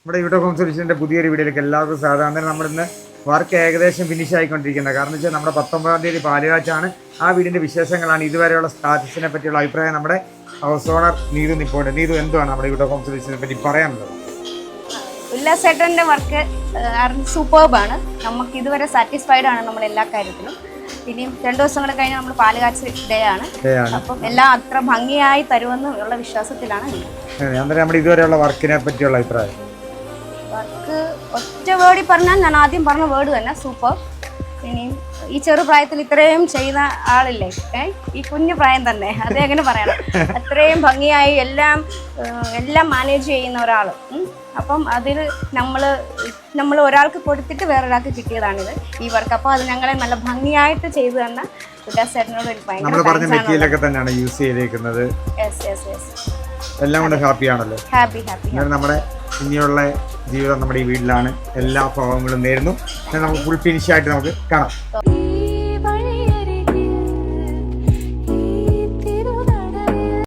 നമ്മുടെ YouTube home സൊല്യൂഷൻ്റെ പുതിയൊരു വീഡിയോയിലേക്ക് എല്ലാവർക്കും സാധാരണ നമ്മളിന്ന് വർക്ക് ഏകദേശം ഫിനിഷ് ആയിക്കൊണ്ടിരിക്കുന്നത്. കാരണം വെച്ചാൽ നമ്മുടെ 19-ാം തീയതി പാലുകാച്ചാണ്. ആ വീടിൻ്റെ വിശേഷങ്ങളാണ്, ഇതുവരെയുള്ള സ്റ്റാറ്റസിനെ പറ്റിയുള്ള അഭിപ്രായം നമ്മുടെ ഹൗസ് ഓണർ നീതു നിപ്പോണ്ട്. നീതു, എന്തുവാണ് നമ്മുടെ യൂട്യൂബ് ഹോം സൊല്യൂഷനെ പറ്റി പറയാനുള്ളത്? ഉല്ലാസേട്ടൻ്റെ വർക്ക് സൂപ്പർബാണ്. നമുക്ക് ഇതുവരെ സാറ്റിസ്ഫൈഡ് ആണ് നമ്മൾ എല്ലാ കാര്യത്തിലും. ഇനിയും 2 ദിവസം കൂടെ കഴിഞ്ഞാൽ നമ്മൾ പാലുകാച്ച് ഡേ ആണ്. അപ്പം എല്ലാം അത്ര ഭംഗിയായി തരുമെന്നുള്ള വിശ്വാസത്തിലാണ്. അന്നേരം നമ്മുടെ ഇതുവരെയുള്ള വർക്കിനെ പറ്റിയുള്ള അഭിപ്രായം? വർക്ക് ഒറ്റ വേർഡിൽ പറഞ്ഞാൽ ഞാൻ ആദ്യം പറഞ്ഞ വേർഡ് തന്നെ, സൂപ്പർ. ഇനിയും ഈ ചെറുപ്രായത്തിൽ ഇത്രയും ചെയ്യുന്ന ആളില്ലേ, ഈ കുഞ്ഞു പ്രായം തന്നെ, അതെങ്ങനെ പറയണം, അത്രയും ഭംഗിയായി എല്ലാം മാനേജ് ചെയ്യുന്ന ഒരാൾ. അപ്പം അതിൽ നമ്മൾ ഒരാൾക്ക് കൊടുത്തിട്ട് വേറൊരാൾക്ക് കിട്ടിയതാണിത് ഈ വർക്ക്. അപ്പോൾ അത് ഞങ്ങളെ നല്ല ഭംഗിയായിട്ട് ചെയ്തു തന്ന ഉല്ലാസേട്ടനോട് ഒരു ഭയങ്കര യൂസ് ചെയ്തേക്കുന്നത്. എല്ലാം കൊണ്ട് ഹാപ്പിയാണല്ലോ. ഹാപ്പി. നമ്മുടെ ഇനിയുള്ള ജീവിതം നമ്മുടെ ഈ വീട്ടിലാണ്. എല്ലാ ഭാവങ്ങളും നേരുന്നു. നമുക്ക് ഫുൾ ഫിനിഷ് ആയിട്ട് നമുക്ക് കാണാം.